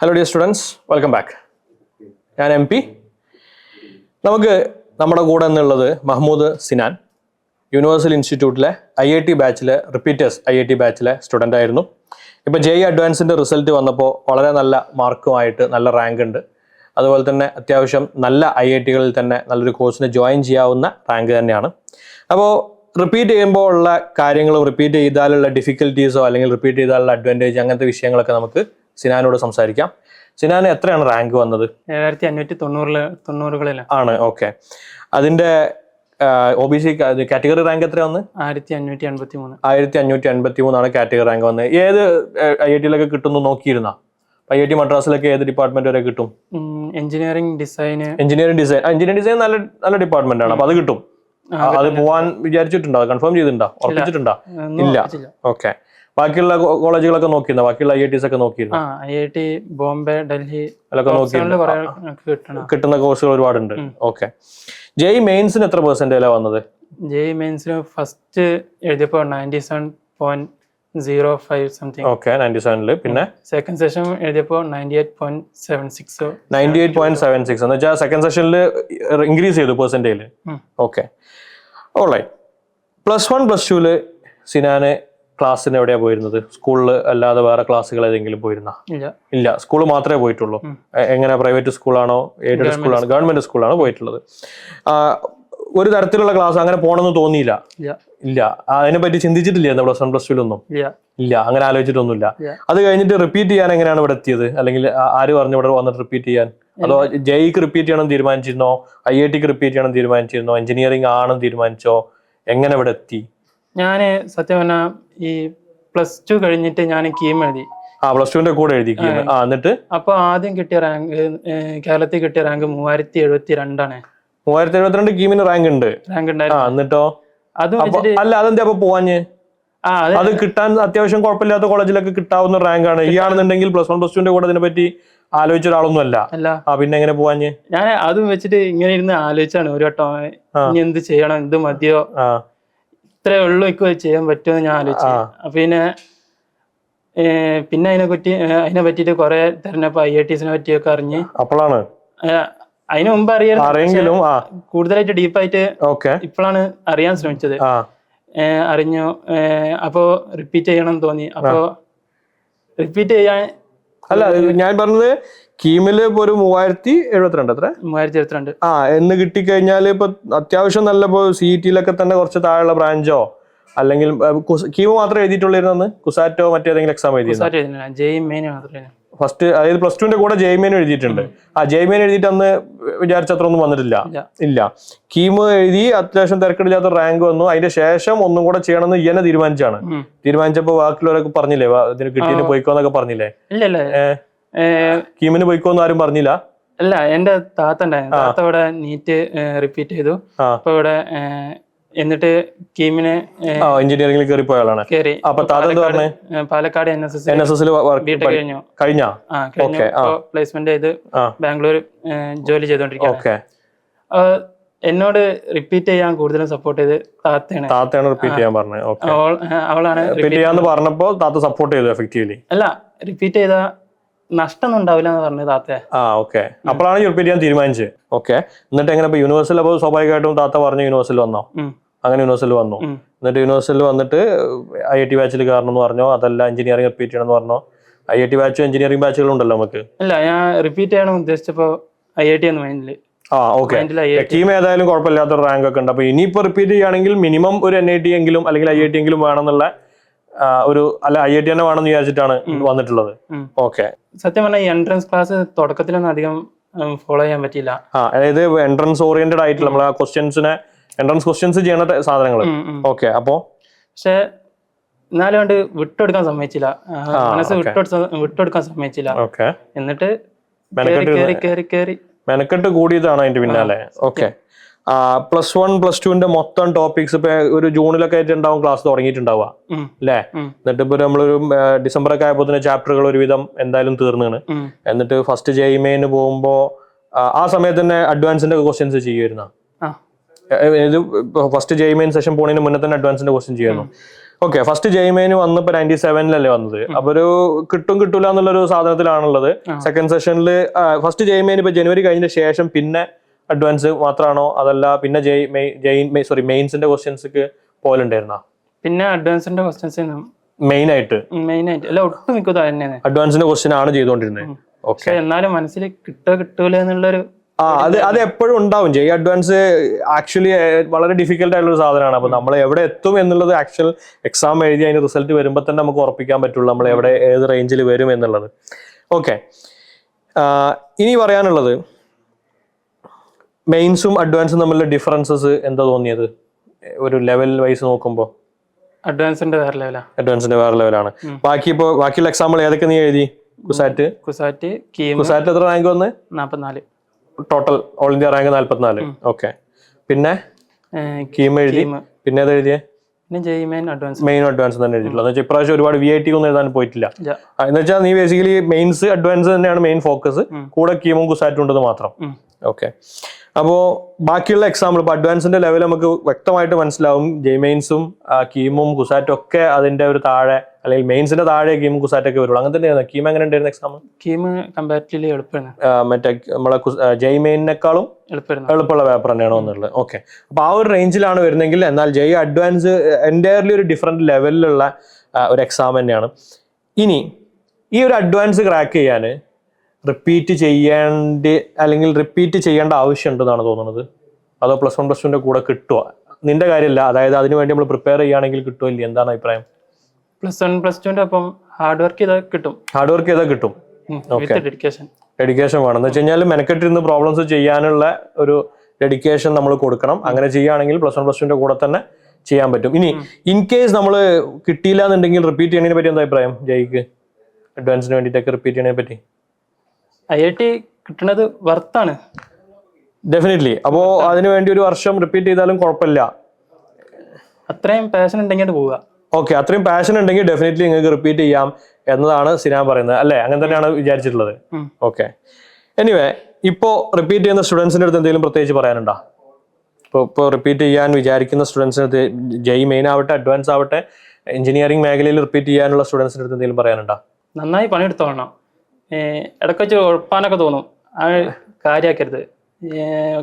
Hello dear students, welcome back. ഞാൻ MP. നമുക്ക് നമ്മുടെ കൂടെ എന്നുള്ളത് മഹ്മൂദ് സിനാൻ, യൂണിവേഴ്സൽ ഇൻസ്റ്റിറ്റ്യൂട്ടിലെ IIT ബാച്ചിലെ റിപ്പീറ്റേഴ്സ് IIT ബാച്ചിലെ സ്റ്റുഡൻ്റ് ആയിരുന്നു. ഇപ്പോൾ JEE അഡ്വാൻസിൻ്റെ റിസൾട്ട് വന്നപ്പോൾ വളരെ നല്ല മാർക്കുമായിട്ട് നല്ല റാങ്ക് ഉണ്ട്. അതുപോലെ തന്നെ അത്യാവശ്യം നല്ല IITകളിൽ തന്നെ നല്ലൊരു കോഴ്സിന് ജോയിൻ ചെയ്യാവുന്ന റാങ്ക് തന്നെയാണ്. അപ്പോൾ റിപ്പീറ്റ് ചെയ്യുമ്പോൾ ഉള്ള കാര്യങ്ങളും റിപ്പീറ്റ് ചെയ്താലുള്ള ഡിഫിക്കൽട്ടീസോ അല്ലെങ്കിൽ റിപ്പീറ്റ് ചെയ്താലുള്ള അഡ്വാൻറ്റേജ് അങ്ങനത്തെ വിഷയങ്ങളൊക്കെ നമുക്ക് സിനാനോട് സംസാരിക്കാം. സിനാന് എത്രയാണ് റാങ്ക് വന്നത്? 7590 ആണ്. ഓക്കെ, അതിന്റെ OBC കാറ്റഗറി റാങ്ക് എത്ര വന്ന്? 1583 ആണ് കാറ്റഗറി റാങ്ക് വന്നത്. ഏത് IITയിലൊക്കെ കിട്ടുന്നു നോക്കിയിരുന്ന? IIT മദ്രാസിലൊക്കെ ഏത് ഡിപ്പാർട്ട്മെന്റ് വരെ കിട്ടും? എഞ്ചിനീയറിംഗ് ഡിസൈൻ നല്ല ഡിപ്പാർട്ട്മെന്റ് ആണ്, അപ്പൊ അത് കിട്ടും. അത് പോവാൻ വിചാരിച്ചിട്ടുണ്ടോ? കൺഫേം ചെയ്തിട്ടുണ്ടോ? ഉറപ്പിച്ചിട്ടുണ്ടോ? ഇല്ല. ഓക്കെ, ബാക്കിയുള്ള കോളേജുകളൊക്കെ നോക്കിയിരുന്നോ? ബാക്കിയുള്ള IITs ഒക്കെ നോക്കിയിരുന്നോ? IIT ബോംബെ, ഡൽഹി അതിലൊക്കെ നോക്കിയിരുന്നു. കിട്ടുന്ന കോഴ്സുകൾ ഒരുപാടുണ്ട്. ഓക്കെ, JEE മെയിൻസിന് എത്ര പെർസെന്റേജാ വന്നത്? JEE മെയിൻസിന് ഫസ്റ്റ് എഴുതിയപ്പോൾ 97.05 സംതിങ്. ഓക്കെ, 97 പിന്നെ സെക്കൻഡ് സെഷൻ എഴുതിയപ്പോൾ 98.76. 98.76 എന്ന് വെച്ചാൽ സെക്കൻഡ് സെഷനിൽ ഇൻക്രീസ് ചെയ്തു പെർസെന്റേജ്. Okay, alright. +1 +2 സിനാന് ക്ലാസ്സിന് എവിടെയാ പോയിരുന്നത്? സ്കൂളിൽ അല്ലാതെ വേറെ ക്ലാസ്സുകൾ ഏതെങ്കിലും പോയിരുന്ന? ഇല്ല, സ്കൂൾ മാത്രമേ പോയിട്ടുള്ളൂ. എങ്ങനെ, പ്രൈവറ്റ് സ്കൂളാണോ എയ്ഡഡ് സ്കൂളാണോ? ഗവൺമെന്റ് സ്കൂളാണോ പോയിട്ടുള്ളത്? ഒരു തരത്തിലുള്ള ക്ലാസ് അങ്ങനെ പോകണമെന്ന് തോന്നിയില്ല? ഇല്ല. അതിനെ പറ്റി ചിന്തിച്ചിട്ടില്ല +1 +2 ഇല്ല, അങ്ങനെ ആലോചിച്ചിട്ടൊന്നുമില്ല. അത് കഴിഞ്ഞിട്ട് റിപ്പീറ്റ് ചെയ്യാൻ എങ്ങനെയാണ് ഇവിടെ എത്തിയത്? അല്ലെങ്കിൽ ആര് പറഞ്ഞു ഇവിടെ വന്നിട്ട് റിപ്പീറ്റ് ചെയ്യാൻ? അതോ JEEക്ക് റിപ്പീറ്റ് ചെയ്യണം തീരുമാനിച്ചിരുന്നോ? IITക്ക് റിപ്പീറ്റ് ചെയ്യണം തീരുമാനിച്ചിരുന്നോ? എഞ്ചിനീയറിംഗ് ആണെന്ന് തീരുമാനിച്ചോ? എങ്ങനെ ഇവിടെ എത്തി? ഞാൻ സത്യം പറഞ്ഞാൽ ഈ +2 കഴിഞ്ഞിട്ട് ഞാൻ കീം എഴുതി. +2ന്റെ കൂടെ എഴുതി കീം. എന്നിട്ട് അപ്പൊ ആദ്യം കിട്ടിയ റാങ്ക്, കേരളത്തിൽ കിട്ടിയ റാങ്ക് 3072 ആണ്. 3072 കീമിന് റാങ്ക് ഉണ്ട്. എന്നിട്ടോ? അല്ല, അതെന്താ അപ്പൊ പോവാഞ്ഞ്? അത് കിട്ടാൻ അത്യാവശ്യം കുഴപ്പമില്ലാത്ത കോളേജിലൊക്കെ കിട്ടാവുന്ന റാങ്ക് ആണ്. ഈ ആണെന്നുണ്ടെങ്കിൽ +1 +2ന്റെ കൂടെ ഇതിനെ പറ്റി ആലോചിച്ച ഒരാളൊന്നും അല്ല. പിന്നെ എങ്ങനെ പോവാഞ്ഞ്? ഞാൻ അതും വെച്ചിട്ട് ഇങ്ങനെ ഇരുന്ന് ആലോചിച്ചാണ് ഒരു വട്ടം, ഇനി എന്ത് ചെയ്യണം, എന്ത് മതിയോ, ഇത്രേ ഉള്ളൂ എനിക്ക് ചെയ്യാൻ പറ്റുമെന്ന് ഞാൻ ആലോചിച്ചു. പിന്നെ അതിനെ പറ്റിയിട്ട് കുറെ തെരഞ്ഞെടുപ്പ് IITസിനെ പറ്റിയൊക്കെ അറിഞ്ഞ്. അപ്പോഴാണ് അതിന് മുമ്പ് അറിയാമെങ്കിലും കൂടുതലായിട്ട് ഡീപ്പായിട്ട് ഇപ്പോഴാണ് അറിയാൻ ശ്രമിച്ചത്. അറിഞ്ഞു. അപ്പോ റിപ്പീറ്റ് ചെയ്യണം തോന്നി. അപ്പോ റിപ്പീറ്റ് ചെയ്യാൻ അല്ല, ഞാൻ പറഞ്ഞത് കീമില് ഇപ്പൊ ഒരു 3072 എന്ന് കിട്ടിക്കഴിഞ്ഞാല് ഇപ്പൊ അത്യാവശ്യം നല്ല ഇപ്പൊ CETയിലൊക്കെ തന്നെ കുറച്ച് താഴെയുള്ള ബ്രാഞ്ചോ അല്ലെങ്കിൽ കീമ് മാത്രമേ എഴുതിയിട്ടുള്ളൂ? കുസാറ്റോ മറ്റേതെങ്കിലും എക്സാം എഴുതി? ഫസ്റ്റ്, അതായത് +2ന്റെ കൂടെ JEE മെയിൻ എഴുതിയിട്ടുണ്ട്. JEE മെയിൻ എഴുതിയിട്ട് അന്ന് വിചാരിച്ചത്ര ഒന്നും വന്നിട്ടില്ല. ഇല്ല, കീമ് എഴുതി അത്യാവശ്യം തിരക്കിടില്ലാത്ത റാങ്ക് വന്നു. അതിന്റെ ശേഷം ഒന്നും കൂടെ ചെയ്യണമെന്ന് ഇയനെ തീരുമാനിച്ചപ്പോ ബാക്കിയുള്ളവരൊക്കെ പറഞ്ഞില്ലേ ഇതിന് കിട്ടിയതിന് പോയിക്കോന്നൊക്കെ പറഞ്ഞില്ലേ? കീമിന് പോയിക്കോന്ന് ആരും പറഞ്ഞില്ല? അല്ല, എന്റെ താത്ത ഉണ്ടായിരുന്നു. താത്ത ഇവിടെ നീറ്റ് റിപ്പീറ്റ് ചെയ്തു. അപ്പൊ ഇവിടെ എന്നിട്ട് കീമിന് എഞ്ചിനീയറിംഗിൽ കയറി പോയ ആളാണ്. അപ്പൊ താത്ത എന്താ പറഞ്ഞേ? പാലക്കാട് NSS കഴിഞ്ഞ പ്ലേസ്മെന്റ് ചെയ്ത് ബാംഗ്ലൂർ ജോലി ചെയ്തോണ്ടിരിക്കുകയാണ്. എന്നോട് റിപ്പീറ്റ് ചെയ്യാൻ കൂടുതലും സപ്പോർട്ട് ചെയ്ത് താത്തയാണ് റിപ്പീറ്റ് ചെയ്യാൻ പറഞ്ഞത്. അവളാണ് റിപ്പീറ്റ് ചെയ്യാന്ന് പറഞ്ഞപ്പോ താത്ത സപ്പോർട്ട് ചെയ്തു എഫക്റ്റീവ്ലി? അല്ല, റിപ്പീറ്റ് ചെയ്ത നഷ്ടമൊന്നും ഉണ്ടാവില്ല എന്ന് പറഞ്ഞു താത്ത. ഓക്കെ, അപ്പോഴാണ് റിപ്പീറ്റ് ചെയ്യാൻ തീരുമാനിച്ചത്. ഓക്കെ, എന്നിട്ട് എങ്ങനെ ഇപ്പൊ യൂണിവേഴ്സിൽ? അപ്പോൾ സ്വാഭാവികമായിട്ടും താത്ത പറഞ്ഞു യൂണിവേഴ്സിൽ വന്നോ? അങ്ങനെ യൂണിവേഴ്സിൽ വന്നു. എന്നിട്ട് യൂണിവേഴ്സിൽ വന്നിട്ട് IIT ബാച്ചിൽ കയറണം എന്ന് പറഞ്ഞോ? അതല്ല എഞ്ചിനീയറിംഗ് റിപ്പീറ്റ് ചെയ്യണം എന്ന് പറഞ്ഞോ? IIT ബാച്ചും എഞ്ചിനീയറിംഗ് ബാച്ചുകളും ഉണ്ടല്ലോ നമുക്ക്. അല്ല, ഞാൻ റിപ്പീറ്റ് ചെയ്യണം ഉദ്ദേശിച്ചപ്പോ IIT ആണ് മൈൻഡില്. ഓക്കെ, കീം ഏതായാലും കുഴപ്പമില്ലാത്ത റാങ്ക് ഒക്കെ ഉണ്ട്. അപ്പൊ ഇനിയിപ്പോ റിപ്പീറ്റ് ചെയ്യുകയാണെങ്കിൽ മിനിമം ഒരു NIT എങ്കിലും അല്ലെങ്കിൽ IIT എങ്കിലും വേണമെന്നുള്ള അല്ല IIT തന്നെ വേണമെന്ന് വിചാരിച്ചിട്ടാണ് വന്നിട്ടുള്ളത്. ഓക്കെ, സത്യം പറഞ്ഞാൽ ഈ എൻട്രൻസ് ക്ലാസ് തുടക്കത്തിലൊന്നും അധികം ഫോളോ ചെയ്യാൻ പറ്റില്ല. അതായത് എൻട്രൻസ് ഓറിയന്റഡ് ആയിട്ടുള്ള നമ്മൾ എൻട്രൻസ് ക്വസ്റ്റ്യൻസ് ചെയ്യുന്ന സാധനങ്ങൾ. ഓക്കെ, അപ്പോ പക്ഷെ എന്നാലും കൊണ്ട് വിട്ടെടുക്കാൻ സമ്മതിച്ചില്ല, മനസ്സ് വിട്ടെടുക്കാൻ സമ്മതിച്ചില്ല. എന്നിട്ട് മെനക്കെട്ട് കൂടിയതാണ് അതിന്റെ പിന്നാലെ. ഓക്കെ, +1 +2ന്റെ മൊത്തം ടോപ്പിക്സ് ഇപ്പൊ ഒരു ജൂണിലൊക്കെ ആയിട്ട് ഉണ്ടാവും ക്ലാസ് തുടങ്ങിയിട്ടുണ്ടാവുക അല്ലേ? എന്നിട്ട് ഇപ്പൊ നമ്മളൊരു ഡിസംബറൊക്കെ ആയപ്പോ തന്നെ ചാപ്റ്ററുകൾ ഒരുവിധം എന്തായാലും തീർന്നാണ്. എന്നിട്ട് ഫസ്റ്റ് JEE മെയിന് പോകുമ്പോ ആ സമയത്ത് തന്നെ അഡ്വാൻസിന്റെ ക്വസ്റ്റ്യൻസ് ചെയ്യുമായിരുന്നു. ഫസ്റ്റ് JEE മെയിൻ സെഷൻ പോണതിന് മുന്നേ തന്നെ അഡ്വാൻസിന്റെ ക്വസ്റ്റ്യൻ ചെയ്യുന്നു. ഓക്കെ, ഫസ്റ്റ് ജെയ്മെയിൻ വന്നപ്പോ 97-ലല്ലേ വന്നത്. അപ്പൊ ഒരു കിട്ടൂല എന്നുള്ളൊരു സാധനത്തിലാണുള്ളത്. സെക്കൻഡ് സെഷനിൽ ഫസ്റ്റ് ജെയ്മെയിൻ ഇപ്പൊ ജനുവരി കഴിഞ്ഞ ശേഷം പിന്നെ അഡ്വാൻസ് മാത്രമാണോ, അതല്ല പിന്നെ മെയിൻസിന്റെ ക്വസ്റ്റ്യൻസ് പോലുണ്ടായിരുന്ന? പിന്നെ അഡ്വാൻസിന്റെ ക്വസ്റ്റ്യൻസ് മെയിൻ ആയിട്ട് അല്ല ഒട്ടും മിക്കത് തന്നെയാണ് അഡ്വാൻസിന്റെ ക്വസ്റ്റ്യൻ ആണ് ചെയ്തുകൊണ്ടിരുന്നത്. ഓക്കെ, എന്നാലും മനസ്സിൽ കിട്ടൂല എന്നുള്ളൊരു അത് എപ്പോഴും ഉണ്ടാവും. ജെയ് അഡ്വാൻസ് ആക്ച്വലി വളരെ ഡിഫിക്കൽട്ട് ആയിട്ടുള്ള ഒരു സാധനമാണ്. അപ്പൊ നമ്മൾ എവിടെ എത്തും എന്നുള്ളത് ആക്ച്വൽ എക്സാം എഴുതി അതിന് റിസൾട്ട് വരുമ്പോൾ തന്നെ നമുക്ക് ഉറപ്പിക്കാൻ പറ്റുള്ളൂ നമ്മൾ എവിടെ ഏത് റേഞ്ചിൽ വരും എന്നുള്ളത്. ഓക്കെ, ഇനി പറയാനുള്ളത് മെയിൻസും അഡ്വാൻസും തമ്മിലുള്ള ഡിഫറൻസസ് എന്താ തോന്നിയത് ഒരു ലെവൽ വൈസ് നോക്കുമ്പോൾ? അഡ്വാൻസിന്റെ വേറെ ലെവലാണ്. ബാക്കിയുള്ള എക്സാമ്പിൾ ഏതൊക്കെ നീ എഴുതി? കുസാറ്റ് എത്ര റാങ്ക് വന്ന്? 44 total all India rank 44. Okay, പിന്നെ കീം എഴുതി. പിന്നെ ഏത് എഴുതിയേ? മെയിൻ അഡ്വാൻസ് തന്നെ എഴുതിയിട്ടുള്ളത്. എന്ന് വെച്ചാൽ ഇപ്രാവശ്യം ഒരുപാട് VIT ഒന്നും എഴുതാൻ പോയിട്ടില്ല. എന്ന് വെച്ചാൽ നീ ബേസിക്കലി മെയിൻസ് അഡ്വാൻസ് തന്നെയാണ് മെയിൻ ഫോക്കസ്, കൂടെ കീമും കുസാറ്റും ഉണ്ടെന്ന് മാത്രം. ഓക്കെ, അപ്പോ ബാക്കിയുള്ള എക്സാമ്പിൾ ഇപ്പൊ അഡ്വാൻസിന്റെ ലെവൽ നമുക്ക് വ്യക്തമായിട്ട് മനസ്സിലാവും. ജെയ്മെയിൻസും കീമും കുസാറ്റും ഒക്കെ അതിന്റെ ഒരു താഴെ, അല്ലെങ്കിൽ മെയിൻസിന്റെ താഴെ കീമും കുസാറ്റൊക്കെ വരുള്ളൂ. അങ്ങനെ തന്നെയായിരുന്നു. കീം എങ്ങനെ ഉണ്ടായിരുന്നു എക്സാം? കീം കമ്പാരിറ്റീവ്ലി എളുപ്പമാണ്. മറ്റേ നമ്മളെ ജെയ്മെയിനേക്കാളും എളുപ്പമുള്ള പേപ്പർ തന്നെയാണോ എന്നുള്ളത്. ഓക്കെ, അപ്പൊ ആ ഒരു റേഞ്ചിലാണ് വരുന്നെങ്കിൽ, എന്നാൽ ജെയ് അഡ്വാൻസ് എൻറ്റയർലി ഒരു ഡിഫറെന്റ് ലെവലിലുള്ള ഒരു എക്സാം തന്നെയാണ്. ഇനി ഈ ഒരു അഡ്വാൻസ് ക്രാക്ക് ചെയ്യാൻ റിപ്പീറ്റ് ചെയ്യേണ്ട ആവശ്യമുണ്ടെന്നാണ് തോന്നുന്നത്? അതോ +1 +2 കൂടെ കിട്ടുക? നിന്റെ കാര്യമില്ല, അതായത് അതിനു വേണ്ടി നമ്മൾ പ്രിപ്പയർ ചെയ്യുകയാണെങ്കിൽ കിട്ടുമോ ഇല്ല, എന്താണ് അഭിപ്രായം? +1 +2 ഒപ്പം ഹാർഡ് വർക്ക് ചെയ്താൽ കിട്ടും. ഡെഡിക്കേഷൻ വേണം. എന്ന് വെച്ച് കഴിഞ്ഞാൽ മെനക്കെട്ടിരുന്ന് പ്രോബ്ലംസ് ചെയ്യാനുള്ള ഒരു ഡെഡിക്കേഷൻ നമ്മൾ കൊടുക്കണം. അങ്ങനെ ചെയ്യുകയാണെങ്കിൽ +1 +2 കൂടെ തന്നെ ചെയ്യാൻ പറ്റും. ഇനി ഇൻ കേസ് നമ്മൾ കിട്ടിയില്ല എന്നുണ്ടെങ്കിൽ റിപ്പീറ്റ് ചെയ്യുന്നതിനെ പറ്റി എന്താ അഭിപ്രായം? ജയ്ക്ക് അഡ്വാൻസിന് വേണ്ടിയിട്ടൊക്കെ റിപ്പീറ്റ് ചെയ്യുന്നതിനെ പറ്റി? IIT കിട്ടുന്നത് വർത്താണ് ഡെഫിനറ്റ്ലി. അപ്പോ അതിനു വേണ്ടി ഒരു വർഷം റിപ്പീറ്റ് ചെയ്താലും കുഴപ്പമില്ല. അത്രയും പാഷൻ ഉണ്ടെങ്കിൽ പോവുക. ഓക്കെ, അത്രയും പാഷൻ ഉണ്ടെങ്കിൽ ഡെഫിനറ്റ്ലി നിങ്ങൾക്ക് റിപ്പീറ്റ് ചെയ്യാം എന്നതാണ് സിനാൻ പറയുന്നത്, അല്ലേ? അങ്ങനെ തന്നെയാണ് വിചാരിച്ചിട്ടുള്ളത്. ഓക്കെ, എനിവേ ഇപ്പോ റിപ്പീറ്റ് ചെയ്യുന്ന സ്റ്റുഡൻസിന്റെ അടുത്ത് എന്തെങ്കിലും പ്രത്യേകിച്ച് പറയാനുണ്ടോ? ഇപ്പോൾ റിപ്പീറ്റ് ചെയ്യാൻ വിചാരിക്കുന്ന സ്റ്റുഡൻസിന്, ജെയ് മെയിൻ ആവട്ടെ അഡ്വാൻസ് ആവട്ടെ, എഞ്ചിനീയറിംഗ് മേഖലയിൽ റിപ്പീറ്റ് ചെയ്യാനുള്ള സ്റ്റുഡൻസിന്റെ അടുത്ത് എന്തെങ്കിലും പറയാനുണ്ടോ? നന്നായി പണിയെടുത്തോളണം. ഇടയ്ക്ക് വെച്ച് ഉഴപ്പാനൊക്കെ തോന്നും, അത് കാര്യമാക്കരുത്.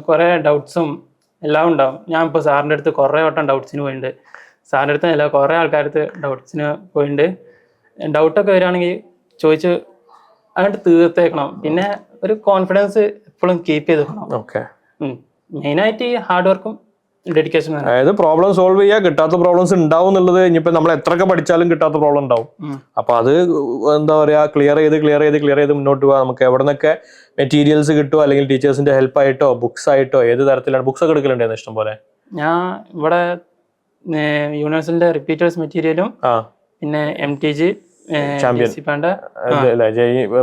കുറേ ഡൗട്ട്സും എല്ലാം ഉണ്ടാവും. ഞാൻ ഇപ്പോൾ സാറിൻ്റെ അടുത്ത് കുറേ വട്ടം ഡൗട്ട്സിന് പോയിട്ടുണ്ട്. സാറിൻ്റെ അടുത്ത് അല്ല, കുറേ ആൾക്കാരടുത്ത് ഡൗട്ട്സിന് പോയിട്ടുണ്ട്. ഡൗട്ടൊക്കെ വരികയാണെങ്കിൽ ചോദിച്ച് അങ്ങോട്ട് തീർത്തേക്കണം. പിന്നെ ഒരു കോൺഫിഡൻസ് എപ്പോഴും കീപ്പ് ചെയ്ത് വെക്കണം. ഓക്കെ, മെയിനായിട്ട് ഈ ഹാർഡ് വർക്കും ഡെഡിക്കേഷൻ. അതായത് പ്രോബ്ലം സോൾവ് ചെയ്യുക, കിട്ടാത്ത പ്രോബ്ലംസ് ഉണ്ടാവും എന്നുള്ളത്. ഇനിയിപ്പോ നമ്മൾ എത്രയൊക്കെ പഠിച്ചാലും കിട്ടാത്ത പ്രോബ്ലം ഉണ്ടാവും. അപ്പൊ അത് എന്താ പറയാ, ക്ലിയർ ചെയ്ത് മുന്നോട്ട് പോകാം. നമുക്ക് എവിടെ നിന്നൊക്കെ മെറ്റീരിയൽസ് കിട്ടുമോ, അല്ലെങ്കിൽ ടീച്ചേഴ്സിന്റെ ഹെൽപ്പ് ആയിട്ടോ ബുക്സ് ആയിട്ടോ, ഏത് തരത്തിലാണ് ബുക്സ് ഒക്കെ എടുക്കലുണ്ടായിരുന്നു ഇഷ്ടം പോലെ? ഞാൻ ഇവിടെ യൂണിവേഴ്സിന്റെ റിപ്പീറ്റേഴ്സ് മെറ്റീരിയലും പിന്നെ MTG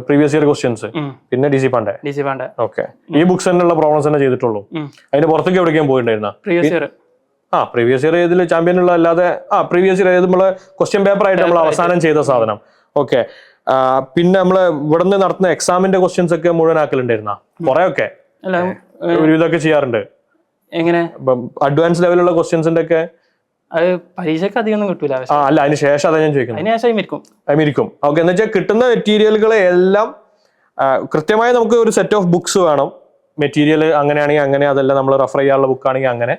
പ്രീവിയസ് ഇയർ ക്വസ്റ്റ്യൻസ്, പിന്നെ DC പാണ്ഡെ. ഓക്കെ, ഈ ബുക്സ് തന്നെയുള്ള പ്രോബ്ലംസ് തന്നെ ചെയ്തിട്ടുള്ളൂ. അതിന് പുറത്തേക്ക് എവിടേക്കും പോയിട്ടുണ്ടായിരുന്ന? പ്രീവിയസ് ഇയർ ഇതിൽ ചാമ്പ്യനുള്ള അല്ലാതെ പ്രീവിയസ് ഇയർ നമ്മള് ക്വസ്റ്റ്യൻ പേപ്പർ ആയിട്ട് നമ്മൾ അവസാനം ചെയ്ത സാധനം. ഓക്കെ, പിന്നെ നമ്മള് ഇവിടുന്ന് നടത്തുന്ന എക്സാമിന്റെ ക്വസ്റ്റ്യൻസ് ഒക്കെ മുഴുവനാക്കലുണ്ടായിരുന്ന? കുറെ ഒക്കെ ഒരു ഇതൊക്കെ ചെയ്യാറുണ്ട്. എങ്ങനെ? അഡ്വാൻസ് ലെവലുള്ള ക്വസ്റ്റ്യൻസിന്റെ ഒക്കെ അത് പരീക്ഷയ്ക്ക് അധികം ഒന്നും കിട്ടൂല. അല്ല, അതിന് ശേഷം അതാ ഞാൻ ചോദിക്കുന്നത്. അതിരിക്കും. ഓക്കെ, എന്ന് വെച്ചാൽ കിട്ടുന്ന മെറ്റീരിയലുകളെ എല്ലാം കൃത്യമായി നമുക്ക് ഒരു സെറ്റ് ഓഫ് ബുക്സ് വേണം. മെറ്റീരിയൽ അങ്ങനെയാണെങ്കിൽ അങ്ങനെ, അതെല്ലാം നമ്മൾ റെഫർ ചെയ്യാനുള്ള ബുക്കാണെങ്കിൽ അങ്ങനെ.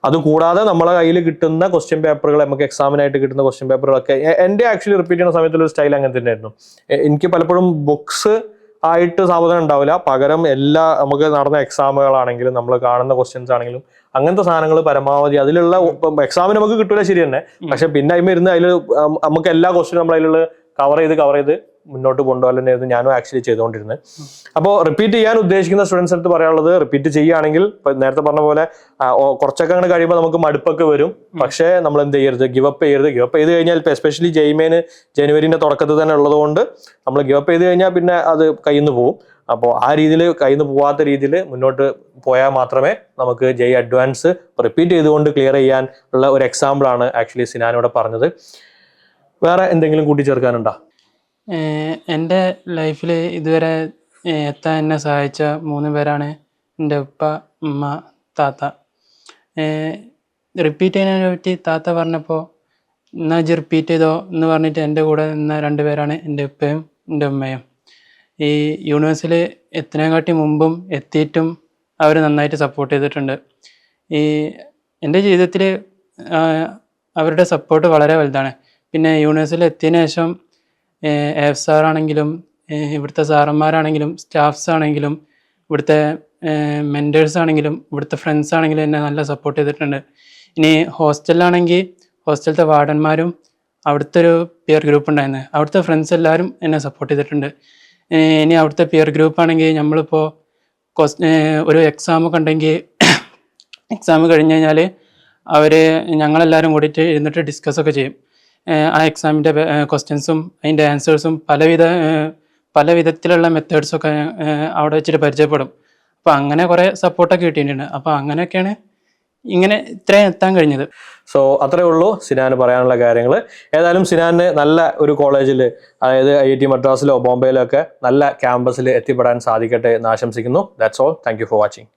അതുകൂടാതെ നമ്മളെ കയ്യിൽ കിട്ടുന്ന ക്വസ്റ്റ്യൻ പേപ്പറുകൾ, നമുക്ക് എക്സാമിനായിട്ട് കിട്ടുന്ന ക്വസ്റ്റ്യൻ പേപ്പറുകളൊക്കെ, എൻ്റെ ആക്ച്വലി റിപ്പീറ്റ് ചെയ്യുന്ന സമയത്തുള്ള സ്റ്റൈൽ അങ്ങനെ തന്നെയായിരുന്നു. എനിക്ക് പലപ്പോഴും ബുക്സ് ആയിട്ട് സാവധാനം ഉണ്ടാവില്ല, പകരം എല്ലാ നമുക്ക് നടന്ന എക്സാമുകളാണെങ്കിലും നമ്മൾ കാണുന്ന ക്വസ്റ്റ്യൻസ് ആണെങ്കിലും അങ്ങനത്തെ സാധനങ്ങൾ പരമാവധി അതിലുള്ള എക്സാമിന് നമുക്ക് കിട്ടൂല ശരി തന്നെ, പക്ഷെ പിന്നെ അതിൽ ഇരുന്ന് അതിൽ നമുക്ക് എല്ലാ ക്വസ്റ്റ്യനും നമ്മൾ അതിലുള്ള കവർ ചെയ്ത് മുന്നോട്ട് കൊണ്ടുപോകാൻ ഞാനും ആക്ച്വലി ചെയ്തുകൊണ്ടിരുന്നത്. അപ്പോൾ റിപ്പീറ്റ് ചെയ്യാൻ ഉദ്ദേശിക്കുന്ന സ്റ്റുഡൻസ് അടുത്ത് പറയാനുള്ളത്, റിപ്പീറ്റ് ചെയ്യുകയാണെങ്കിൽ നേരത്തെ പറഞ്ഞ പോലെ കുറച്ചൊക്കെ അങ്ങനെ കഴിയുമ്പോൾ നമുക്ക് മടുപ്പൊക്കെ വരും. പക്ഷേ നമ്മൾ എന്ത് ചെയ്യരുത്, ഗിവപ്പ് ചെയ്ത് കഴിഞ്ഞാൽ എസ്പെഷ്യലി ജെയ്മെയിന് ജനുവരിന്റെ തുടക്കത്തിൽ തന്നെ ഉള്ളതുകൊണ്ട് നമ്മൾ ഗിവപ്പ് ചെയ്ത് കഴിഞ്ഞാൽ പിന്നെ അത് കയ്യിൽ നിന്ന് പോകും. അപ്പോൾ ആ രീതിയിൽ കയ്യിൽ നിന്ന് പോവാത്ത രീതിയിൽ മുന്നോട്ട് പോയാൽ മാത്രമേ നമുക്ക് ജെയ് അഡ്വാൻസ് റിപ്പീറ്റ് ചെയ്തുകൊണ്ട് ക്ലിയർ ചെയ്യാൻ ഉള്ള ഒരു എക്സാമ്പിളാണ് ആക്ച്വലി സിനാനോടെ പറഞ്ഞത്. വേറെ എന്തെങ്കിലും കൂട്ടിച്ചേർക്കാനുണ്ടോ? എൻ്റെ ലൈഫിൽ ഇതുവരെ എത്താൻ എന്നെ സഹായിച്ച 3 പേരാണ് എൻ്റെ ഉപ്പ, ഉമ്മ, താത്ത. റിപ്പീറ്റ് ചെയ്യുന്നതിനെ പറ്റി താത്ത പറഞ്ഞപ്പോൾ എന്നാ ഇജ്ജ് റിപ്പീറ്റ് ചെയ്തോ എന്ന് പറഞ്ഞിട്ട് എൻ്റെ കൂടെ നിന്ന 2 പേരാണ് എൻ്റെ ഉപ്പയും എൻ്റെ ഉമ്മയും. ഈ യൂണിവേഴ്സിൽ എത്തുന്നതിനെക്കാട്ടി മുമ്പും എത്തിയിട്ടും അവർ നന്നായിട്ട് സപ്പോർട്ട് ചെയ്തിട്ടുണ്ട്. ഈ എൻ്റെ ജീവിതത്തിൽ അവരുടെ സപ്പോർട്ട് വളരെ വലുതാണ്. പിന്നെ യൂണിവേഴ്സിൽ എത്തിയതിന് ശേഷം എഫ് സാറാണെങ്കിലും ഇവിടുത്തെ സാറന്മാരാണെങ്കിലും സ്റ്റാഫ്സ് ആണെങ്കിലും ഇവിടുത്തെ മെൻറ്റേഴ്സ് ആണെങ്കിലും ഇവിടുത്തെ ഫ്രണ്ട്സ് ആണെങ്കിലും എന്നെ നല്ല സപ്പോർട്ട് ചെയ്തിട്ടുണ്ട്. ഇനി ഹോസ്റ്റലിലാണെങ്കിൽ ഹോസ്റ്റലത്തെ വാർഡന്മാരും അവിടുത്തെ ഒരു പിയർ ഗ്രൂപ്പ് ഉണ്ടായിരുന്നു, അവിടുത്തെ ഫ്രണ്ട്സ് എല്ലാവരും എന്നെ സപ്പോർട്ട് ചെയ്തിട്ടുണ്ട്. ഇനി അവിടുത്തെ പിയർ ഗ്രൂപ്പ് ആണെങ്കിൽ നമ്മളിപ്പോൾ ഒരു എക്സാമൊക്കെ ഉണ്ടെങ്കിൽ എക്സാം കഴിഞ്ഞ് കഴിഞ്ഞാൽ അവർ ഞങ്ങളെല്ലാവരും കൂടിയിട്ട് ഇരുന്നിട്ട് ഡിസ്കസ്സൊക്കെ ചെയ്യും. ആ എക്സാമിൻ്റെ ക്വസ്റ്റ്യൻസും അതിൻ്റെ ആൻസേഴ്സും പല വിധത്തിലുള്ള മെത്തേഡ്സൊക്കെ അവിടെ വെച്ചിട്ട് പരിചയപ്പെടും. അപ്പോൾ അങ്ങനെ കുറേ സപ്പോർട്ടൊക്കെ കിട്ടിയിട്ടുണ്ട്. അപ്പോൾ അങ്ങനെയൊക്കെയാണ് ഇങ്ങനെ ഇത്രയും എത്താൻ കഴിഞ്ഞത്. സോ അത്രേ ഉള്ളൂ സിനാന് പറയാനുള്ള കാര്യങ്ങൾ. ഏതായാലും സിനാന് നല്ല ഒരു കോളേജിൽ, അതായത് IIT മദ്രാസിലോ ബോംബെയിലോ ഒക്കെ നല്ല ക്യാമ്പസിൽ എത്തിപ്പെടാൻ സാധിക്കട്ടെ എന്ന് ആശംസിക്കുന്നു. That's all. Thank you for watching.